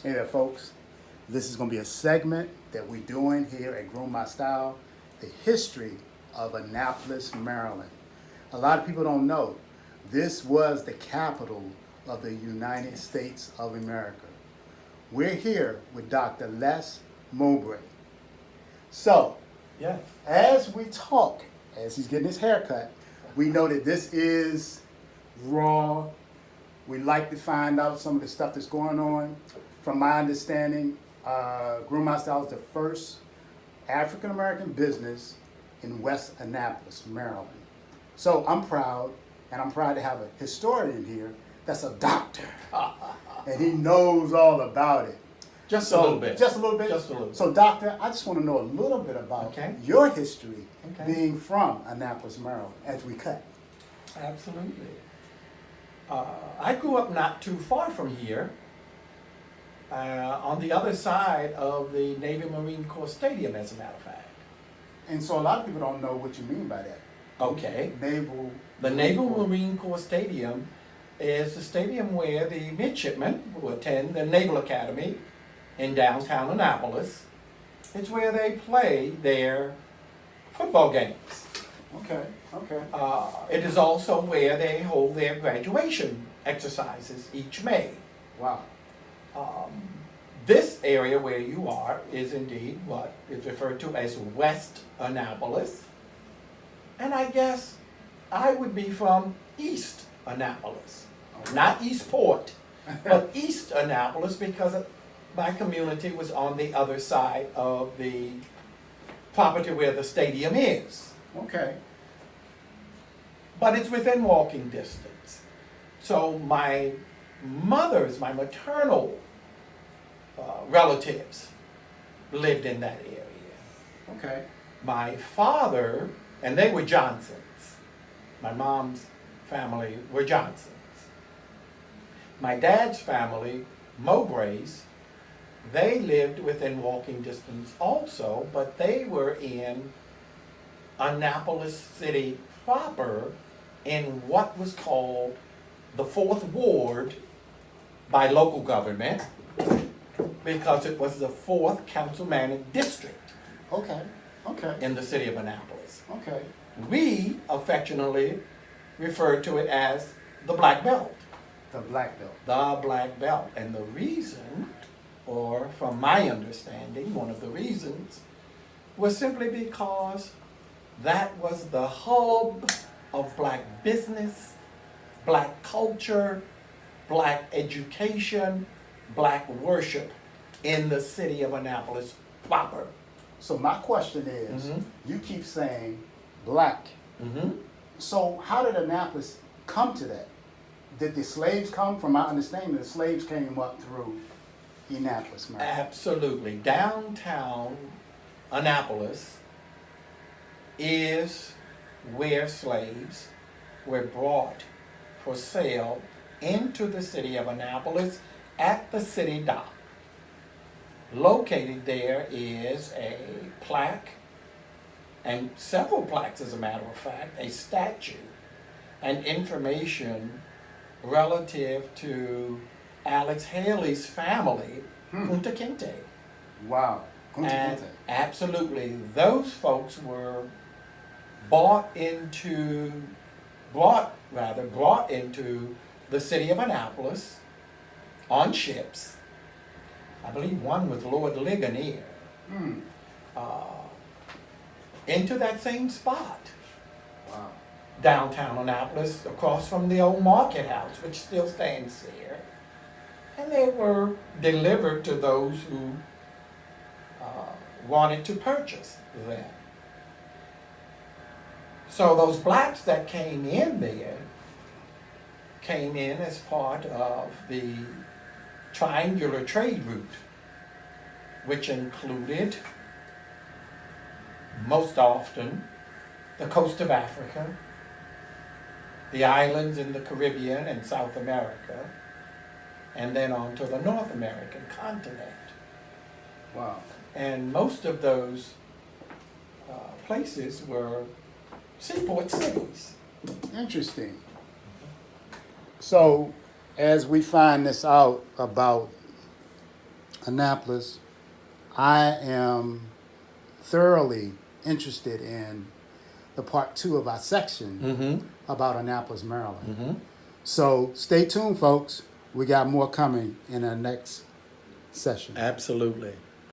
Hey there, folks. This is going to be a segment that we're doing here at Groom My Style, the history of Annapolis, Maryland. A lot of people don't know this was the capital of the United States of America. We're here with Dr. Les Mowbray. So, Yes. as we talk, as he's getting his haircut, we know that this is raw. We like to find out some of the stuff that's going on. From my understanding, Groom My Style is the first African American business in West Annapolis, Maryland. So I'm proud, and I'm proud to have a historian here that's a doctor, and he knows all about it. Just a little bit. Just a little bit? Just a little bit. So, doctor, I just want to know a little bit about Okay. your history Okay. being from Annapolis, Maryland, as we cut. Absolutely. I grew up not too far from here, on the other side of the Navy Marine Corps Stadium, as a matter of fact. And so a lot of people don't know what you mean by that. Okay. Naval. The Naval Marine Corps Stadium is the stadium where the midshipmen who attend the Naval Academy in downtown Annapolis. It's where they play their football games. Okay, okay. It is also where they hold their graduation exercises each May. Wow. This area where you are is indeed what is referred to as West Annapolis. And I guess I would be from East Annapolis. Okay. Not Eastport, but East Annapolis, because my community was on the other side of the property where the stadium is. Okay. But it's within walking distance. So my my maternal relatives lived in that area. Okay. My father, and they were Johnsons. My mom's family were Johnsons. My dad's family, Mowbrays, they lived within walking distance also, but they were in Annapolis City proper in what was called the 4th Ward by local government, because it was the 4th councilman district Okay. Okay. in the city of Annapolis. Okay. We affectionately refer to it as the Black Belt. The black belt. The Black Belt. And the reason, or from my understanding, one of the reasons, was simply because that was the hub of black business, black culture, black education, black worship in the city of Annapolis proper. So my question is, Mhm. you keep saying black. Mm-hmm. So how did Annapolis come to that? Did the slaves come? From my understanding, the slaves came up through Annapolis, Maryland. Absolutely. Downtown Annapolis is where slaves were brought for sale into the city of Annapolis at the city dock. Located there is a plaque, and several plaques as a matter of fact, a statue, and information relative to Alex Haley's family, Kunta Kinte. Wow. Kunta And Kinte. absolutely, those folks were brought into the city of Annapolis on ships. I believe one was Lord Ligonier. Hmm. Into that same spot, Wow. downtown Annapolis, across from the old market house, which still stands there. And they were delivered to those who wanted to purchase them. So those blacks that came in there came in as part of the triangular trade route, which included most often the coast of Africa, the islands in the Caribbean and South America, and then on to the North American continent. Wow. And most of those places were seaport cities. Interesting. So, as we find this out about Annapolis, I am thoroughly interested in the part 2 of our section about Annapolis, Maryland. So stay tuned, folks. We got more coming in our next session. Absolutely.